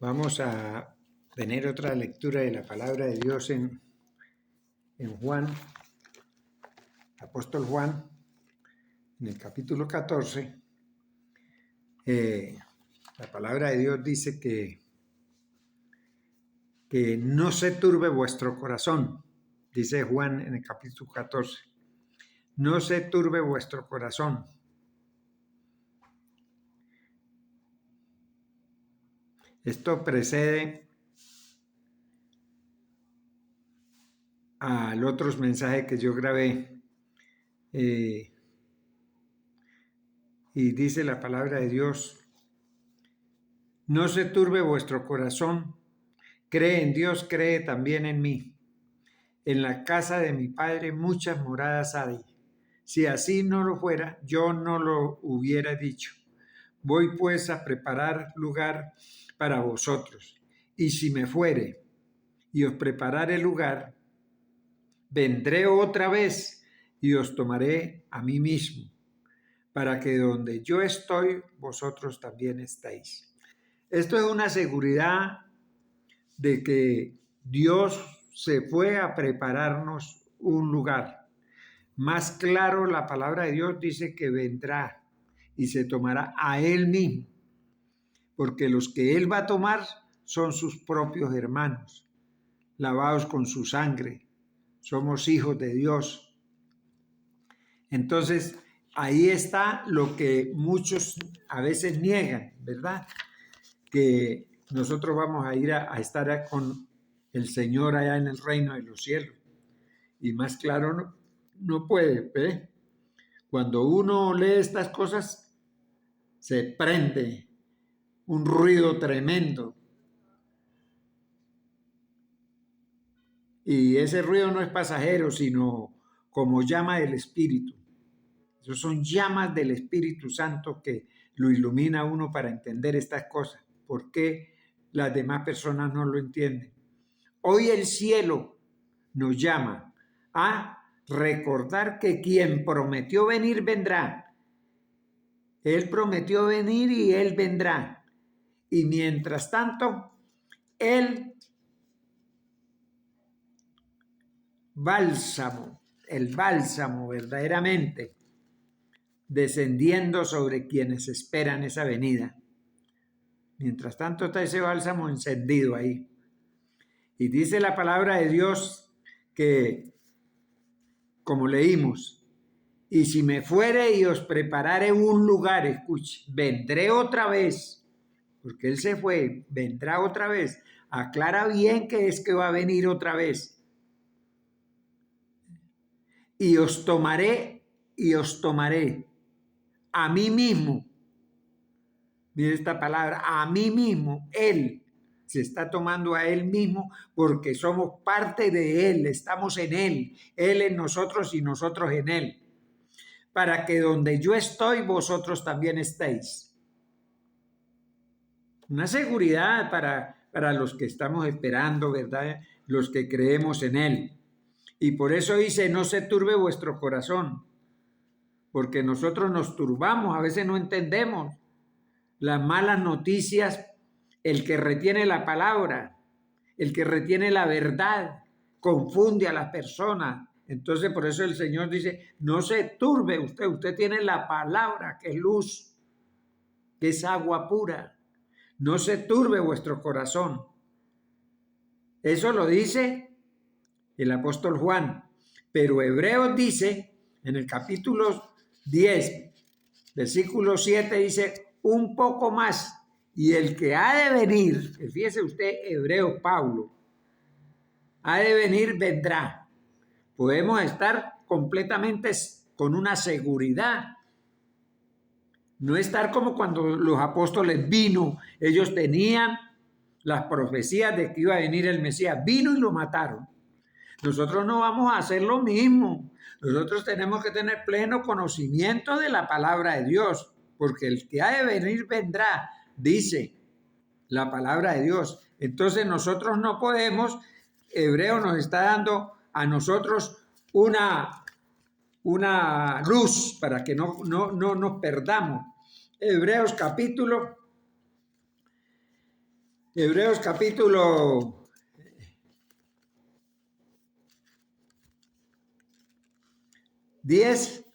Vamos a tener otra lectura de la palabra de Dios en Juan, apóstol Juan, en el capítulo 14. La palabra de Dios dice que no se turbe vuestro corazón, dice Juan en el capítulo 14. No se turbe vuestro corazón. Esto precede al otro mensaje que yo grabé. Y dice la palabra de Dios: no se turbe vuestro corazón, cree en Dios, cree también en mí. En la casa de mi Padre muchas moradas hay. Si así no lo fuera, yo no lo hubiera dicho. Voy pues a preparar lugar para vosotros. Y si me fuere y os prepararé lugar, vendré otra vez y os tomaré a mí mismo, para que donde yo estoy, vosotros también estéis. Esto es una seguridad de que Dios se fue a prepararnos un lugar. Más claro, la palabra de Dios dice que vendrá y se tomará a Él mismo, porque los que Él va a tomar son sus propios hermanos, lavados con su sangre. Somos hijos de Dios. Entonces, ahí está lo que muchos a veces niegan, ¿verdad? Que nosotros vamos a ir a estar con el Señor allá en el reino de los cielos. Y más claro no puede, ¿ve? Cuando uno lee estas cosas, se prende un ruido tremendo. Y ese ruido no es pasajero, sino como llama del Espíritu. Esos son llamas del Espíritu Santo que lo ilumina a uno para entender estas cosas. ¿Por qué las demás personas no lo entienden? Hoy el cielo nos llama a recordar que quien prometió venir vendrá. Él prometió venir y Él vendrá. Y mientras tanto, el bálsamo verdaderamente descendiendo sobre quienes esperan esa venida. Mientras tanto está ese bálsamo encendido ahí. Y dice la palabra de Dios que, como leímos, y si me fuere y os prepararé un lugar, escuche, vendré otra vez, porque Él se fue, vendrá otra vez. Aclara bien que es que va a venir otra vez. Y os tomaré a mí mismo. Mire esta palabra, a mí mismo. Él se está tomando a Él mismo porque somos parte de Él, estamos en Él en nosotros y nosotros en Él, para que donde yo estoy, vosotros también estéis. Una seguridad para los que estamos esperando, ¿verdad? Los que creemos en Él. Y por eso dice, no se turbe vuestro corazón, porque nosotros nos turbamos, a veces no entendemos las malas noticias. El que retiene la palabra, el que retiene la verdad, confunde a las personas. Entonces, por eso el Señor dice, no se turbe usted tiene la palabra, que es luz, que es agua pura. No se turbe vuestro corazón. Eso lo dice el apóstol Juan. Pero Hebreos dice, en el capítulo 10, versículo 7, dice un poco más. Y el que ha de venir, fíjese usted, Hebreo Pablo, ha de venir, vendrá. Podemos estar completamente con una seguridad. No estar como cuando los apóstoles vino. Ellos tenían las profecías de que iba a venir el Mesías. Vino y lo mataron. Nosotros no vamos a hacer lo mismo. Nosotros tenemos que tener pleno conocimiento de la palabra de Dios, porque el que ha de venir vendrá, dice la palabra de Dios. Entonces nosotros no podemos, Hebreo nos está dando a nosotros una luz para que no nos perdamos. Hebreos capítulo Hebreos capítulo 10,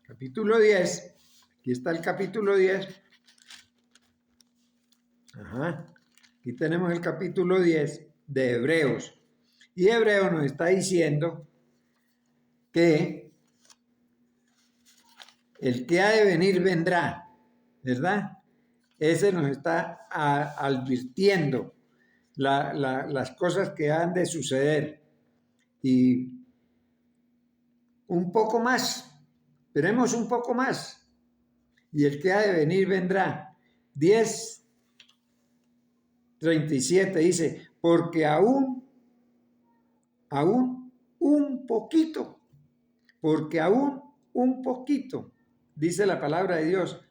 capítulo 10, aquí está el capítulo 10. Ajá. Aquí tenemos el capítulo 10 de Hebreos. Y Hebreo nos está diciendo que el que ha de venir vendrá, ¿verdad? Ese nos está advirtiendo las cosas que han de suceder. Y un poco más, esperemos un poco más. Y el que ha de venir vendrá. 10:37 dice, porque aún un poquito, porque aún un poquito, dice la palabra de Dios,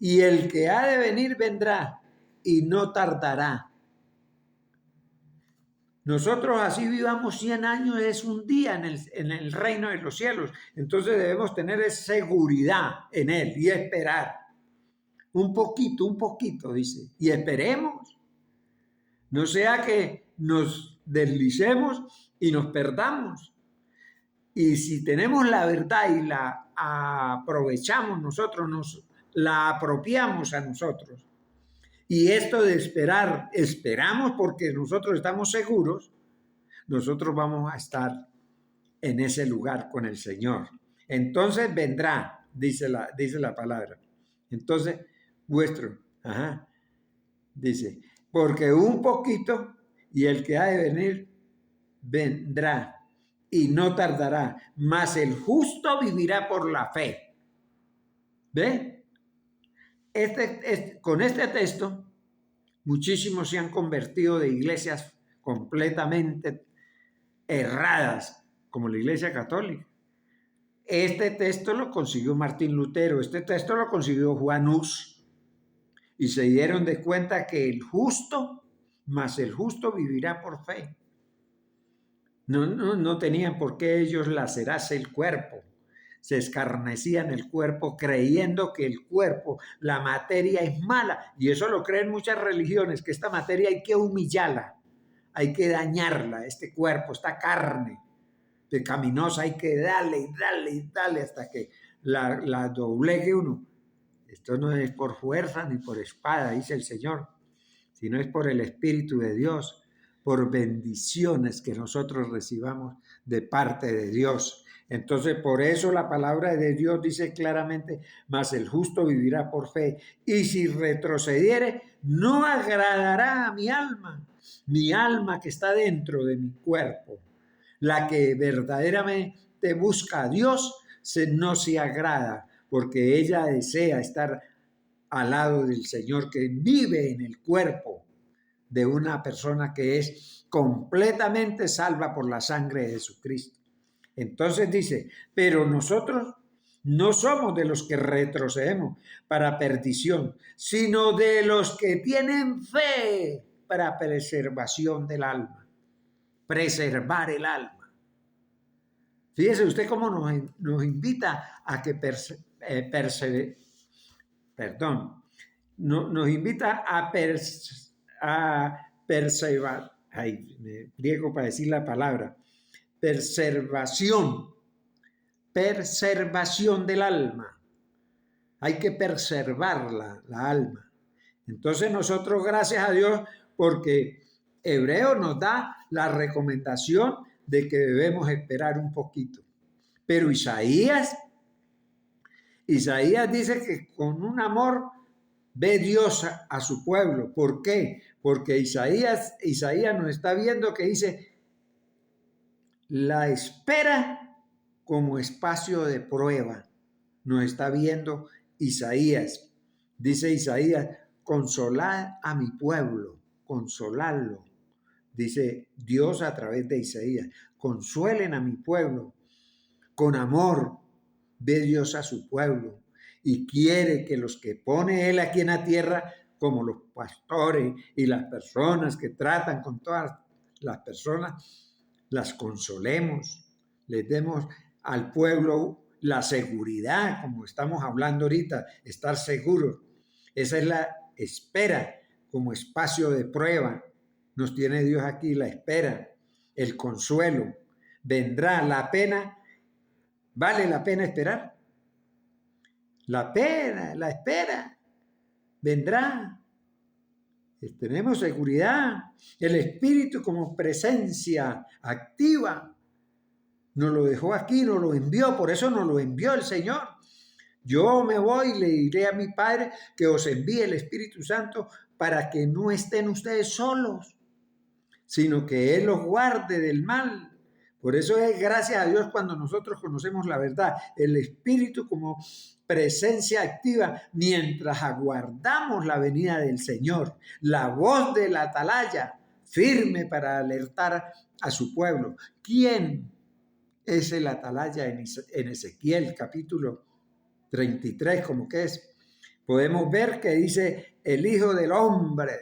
y el que ha de venir vendrá y no tardará. Nosotros así vivamos 100 años, es un día en el reino de los cielos. Entonces debemos tener seguridad en él y esperar. Un poquito, dice. Y esperemos. No sea que nos deslicemos y nos perdamos. Y si tenemos la verdad y la aprovechamos nosotros, nos la apropiamos a nosotros. Y esto de esperar, esperamos porque nosotros estamos seguros, nosotros vamos a estar en ese lugar con el Señor. Entonces vendrá, dice la palabra. Entonces, dice, porque un poquito y el que ha de venir vendrá y no tardará, mas el justo vivirá por la fe. ¿Ve? Con este texto, muchísimos se han convertido de iglesias completamente erradas, como la Iglesia Católica. Este texto lo consiguió Martín Lutero, este texto lo consiguió Juan Hus, y se dieron de cuenta que el justo, mas el justo vivirá por fe. No tenían por qué ellos lacerarse el cuerpo. Se escarnecían el cuerpo creyendo que el cuerpo, la materia es mala. Y eso lo creen muchas religiones, que esta materia hay que humillarla, hay que dañarla, este cuerpo, esta carne pecaminosa, hay que darle hasta que la doblegue uno. Esto no es por fuerza ni por espada, dice el Señor, sino es por el Espíritu de Dios, por bendiciones que nosotros recibamos de parte de Dios. Entonces, por eso la palabra de Dios dice claramente, mas el justo vivirá por fe, y si retrocediere, no agradará a mi alma que está dentro de mi cuerpo. La que verdaderamente busca a Dios no se agrada, porque ella desea estar al lado del Señor, que vive en el cuerpo de una persona que es completamente salva por la sangre de Jesucristo. Entonces dice, pero nosotros no somos de los que retrocedemos para perdición, sino de los que tienen fe para preservación del alma. Preservar el alma. Fíjese usted cómo nos invita a que nos invita a perseverar, me pliego para decir la palabra, preservación del alma. Hay que preservar la alma. Entonces nosotros, gracias a Dios, porque Hebreo nos da la recomendación de que debemos esperar un poquito. Pero Isaías dice que con un amor ve Dios a su pueblo. ¿Por qué? Porque Isaías nos está viendo que dice, la espera como espacio de prueba. Nos está viendo Isaías. Dice Isaías, consolad a mi pueblo, consolarlo. Dice Dios a través de Isaías, consuelen a mi pueblo. Con amor ve Dios a su pueblo y quiere que los que pone Él aquí en la tierra, como los pastores y las personas que tratan con todas las personas, las consolemos, les demos al pueblo la seguridad, como estamos hablando ahorita, estar seguros. Esa es la espera como espacio de prueba. Nos tiene Dios aquí la espera, el consuelo. Vendrá la pena. ¿Vale la pena esperar? La pena, la espera, vendrá. Tenemos seguridad. El Espíritu como presencia activa nos lo dejó aquí, nos lo envió, por eso nos lo envió el Señor. Yo me voy y le diré a mi Padre que os envíe el Espíritu Santo para que no estén ustedes solos, sino que Él los guarde del mal. Por eso es gracias a Dios cuando nosotros conocemos la verdad, el Espíritu como presencia activa mientras aguardamos la venida del Señor, la voz de la atalaya firme para alertar a su pueblo. ¿Quién es el atalaya en Ezequiel capítulo 33, como que es? Podemos ver que dice el Hijo del Hombre,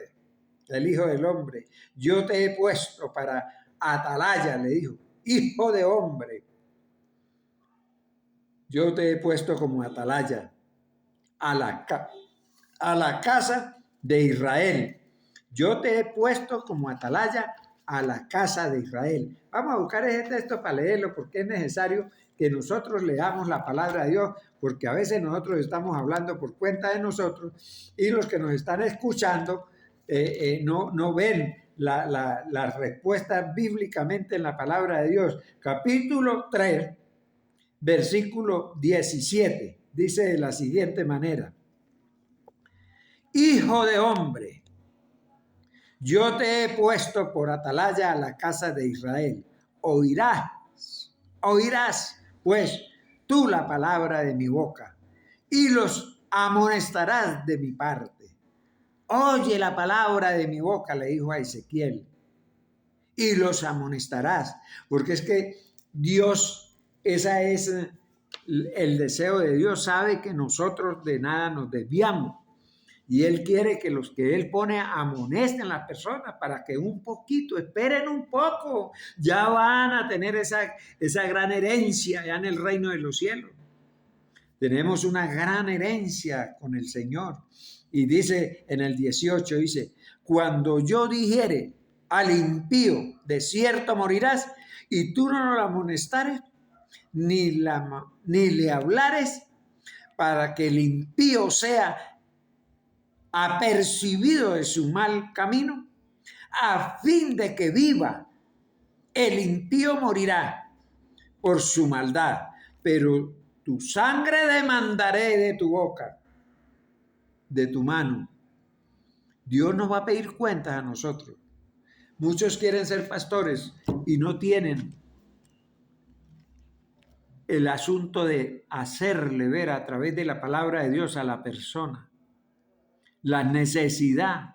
yo te he puesto para atalaya, le dijo, hijo de hombre, yo te he puesto como atalaya a la casa de Israel. Yo te he puesto como atalaya a la casa de Israel. Vamos a buscar ese texto para leerlo porque es necesario que nosotros leamos la palabra de Dios, porque a veces nosotros estamos hablando por cuenta de nosotros y los que nos están escuchando no ven la respuesta bíblicamente en la palabra de Dios. Capítulo 3, versículo 17, dice de la siguiente manera: Hijo de hombre, yo te he puesto por atalaya a la casa de Israel. Oirás, pues, tú la palabra de mi boca y los amonestarás de mi parte. Oye la palabra de mi boca, le dijo a Ezequiel, y los amonestarás, porque es que Dios, esa es el deseo de Dios, sabe que nosotros de nada nos desviamos. Y Él quiere que los que Él pone amonesten a las personas para que un poquito, esperen un poco, ya van a tener esa gran herencia ya en el reino de los cielos. Tenemos una gran herencia con el Señor. Y dice en el 18, dice, cuando yo dijere al impío, de cierto morirás, y tú no lo amonestares, ni le hablares, para que el impío sea apercibido de su mal camino, a fin de que viva. El impío morirá por su maldad, pero tu sangre demandaré de tu boca, de tu mano. Dios nos va a pedir cuentas a nosotros. Muchos quieren ser pastores y no tienen el asunto de hacerle ver a través de la palabra de Dios a la persona la necesidad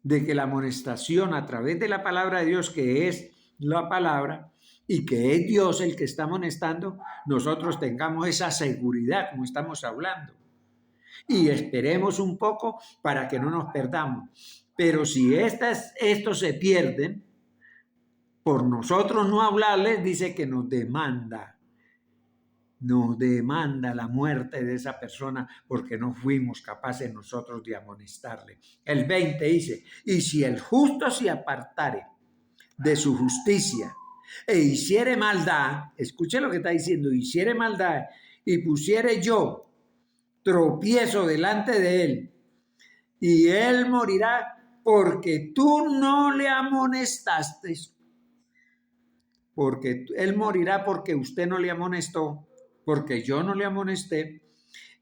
de que la amonestación a través de la palabra de Dios, que es la palabra, y que es Dios el que está amonestando, nosotros tengamos esa seguridad como estamos hablando. Y esperemos un poco para que no nos perdamos. Pero si estos se pierden, por nosotros no hablarles, dice que nos demanda la muerte de esa persona porque no fuimos capaces nosotros de amonestarle. El 20 dice, y si el justo se apartare de su justicia e hiciere maldad, escuche lo que está diciendo, hiciere maldad y pusiere yo tropiezo delante de él, y él morirá porque tú no le amonestaste, porque él morirá porque usted no le amonestó, porque yo no le amonesté,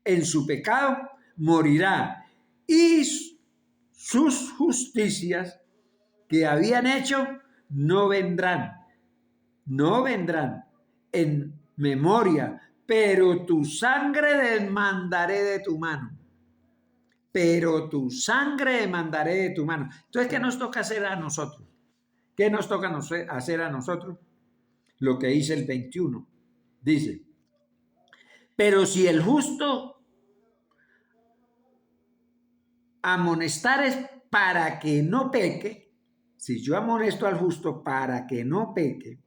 en su pecado morirá, y sus justicias que habían hecho no vendrán en memoria, pero tu sangre demandaré de tu mano. Entonces, ¿qué nos toca hacer a nosotros? ¿Qué nos toca hacer a nosotros? Lo que dice el 21. Dice, pero si el justo amonestares para que no peque, si yo amonesto al justo para que no peque,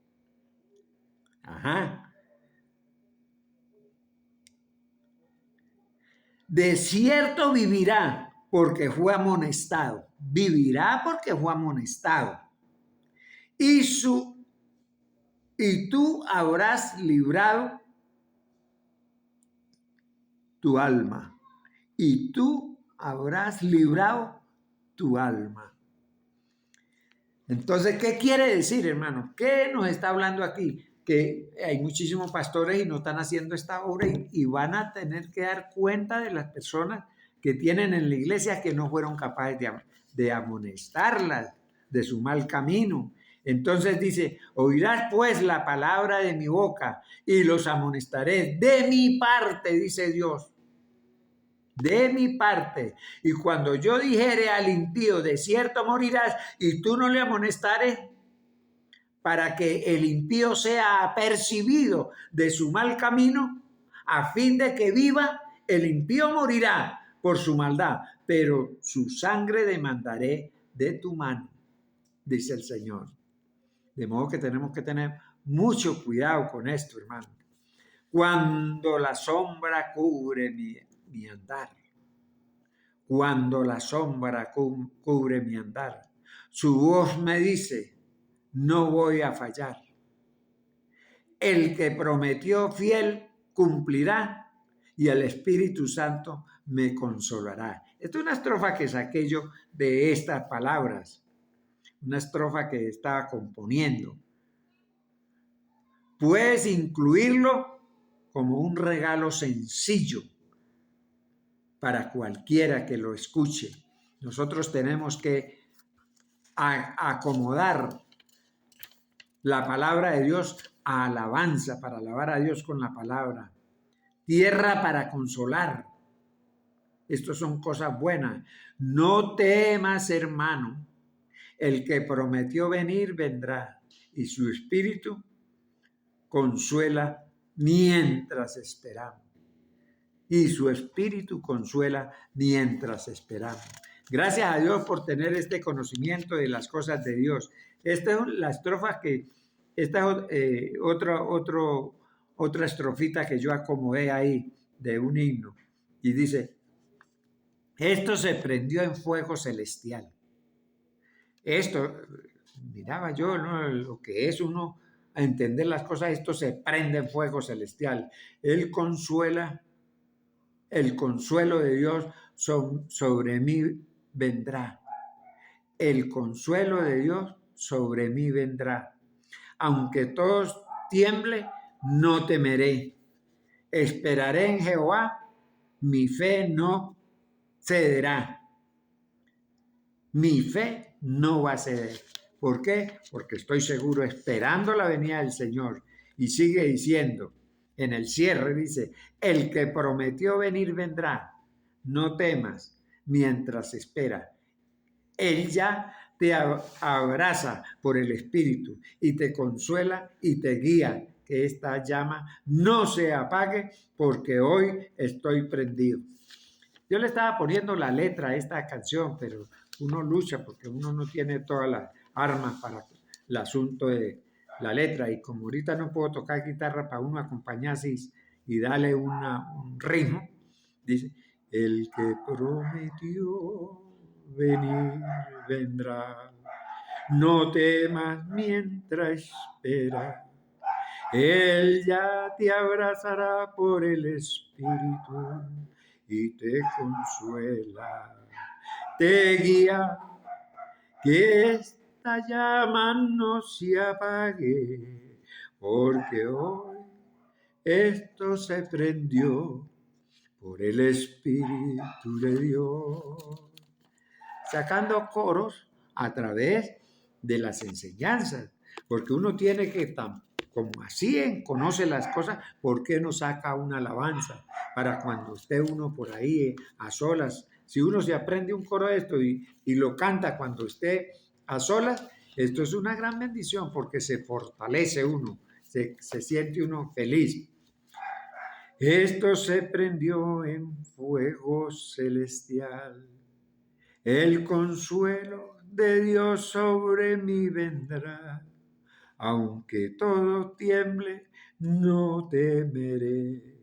de cierto vivirá, porque fue amonestado. Vivirá porque fue amonestado. Y tú habrás librado tu alma. Y tú habrás librado tu alma. Entonces, ¿qué quiere decir, hermano? ¿Qué nos está hablando aquí? Que hay muchísimos pastores y no están haciendo esta obra y van a tener que dar cuenta de las personas que tienen en la iglesia que no fueron capaces de amonestarlas de su mal camino. Entonces dice, oirás pues la palabra de mi boca y los amonestaré de mi parte, dice Dios. De mi parte. Y cuando yo dijere al impío, de cierto morirás, y tú no le amonestares, para que el impío sea apercibido de su mal camino, a fin de que viva, el impío morirá por su maldad, pero su sangre demandaré de tu mano, dice el Señor. De modo que tenemos que tener mucho cuidado con esto, hermano. Cuando la sombra cubre mi andar, cuando la sombra cubre mi andar, su voz me dice, no voy a fallar. El que prometió fiel cumplirá y el Espíritu Santo me consolará. Esta es una estrofa que saqué yo de estas palabras, una estrofa que estaba componiendo. Puedes incluirlo como un regalo sencillo para cualquiera que lo escuche. Nosotros tenemos que acomodar la palabra de Dios a alabanza, para alabar a Dios con la palabra. Tierra para consolar. Estas son cosas buenas. No temas, hermano. El que prometió venir, vendrá. Y su espíritu consuela mientras esperamos. Y su espíritu consuela mientras esperamos. Gracias a Dios por tener este conocimiento de las cosas de Dios. Esta es la estrofa esta es otra estrofita que yo acomodé ahí de un himno. Y dice, esto se prendió en fuego celestial. Esto, miraba yo, ¿no? Lo que es uno a entender las cosas, esto se prende en fuego celestial. Él consuela. El consuelo de Dios sobre mí vendrá. El consuelo de Dios sobre mí vendrá. Aunque todos tiemble, no temeré. Esperaré en Jehová, mi fe no cederá. Mi fe no va a ceder. ¿Por qué? Porque estoy seguro esperando la venida del Señor. Y sigue diciendo, en el cierre dice, el que prometió venir vendrá. No temas mientras espera. Él ya te abraza por el Espíritu y te consuela y te guía. Que esta llama no se apague porque hoy estoy prendido. Yo le estaba poniendo la letra a esta canción, pero uno lucha porque uno no tiene todas las armas para el asunto de la letra. Y como ahorita no puedo tocar guitarra para uno acompañarse y darle un ritmo, dice, el que prometió venir vendrá, no temas mientras espera, él ya te abrazará por el Espíritu y te consuela, te guía, que esta llama no se apague, porque hoy esto se prendió por el Espíritu de Dios. Sacando coros a través de las enseñanzas, porque uno tiene que, como así conoce las cosas, ¿por qué no saca una alabanza? Para cuando esté uno por ahí a solas, si uno se aprende un coro de esto y lo canta cuando esté a solas, esto es una gran bendición porque se fortalece uno, se siente uno feliz. Esto se prendió en fuego celestial. El consuelo de Dios sobre mí vendrá. Aunque todo tiemble, no temeré.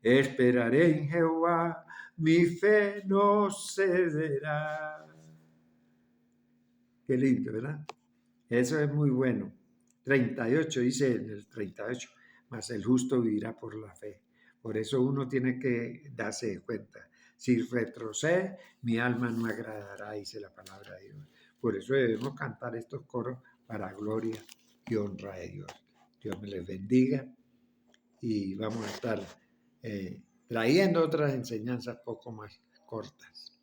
Esperaré en Jehová, mi fe no cederá. Qué lindo, ¿verdad? Eso es muy bueno. 38 dice en el 38, mas el justo vivirá por la fe. Por eso uno tiene que darse cuenta. Si retrocede, mi alma no agradará, dice la palabra de Dios. Por eso debemos cantar estos coros para gloria y honra de Dios. Dios me les bendiga y vamos a estar trayendo otras enseñanzas poco más cortas.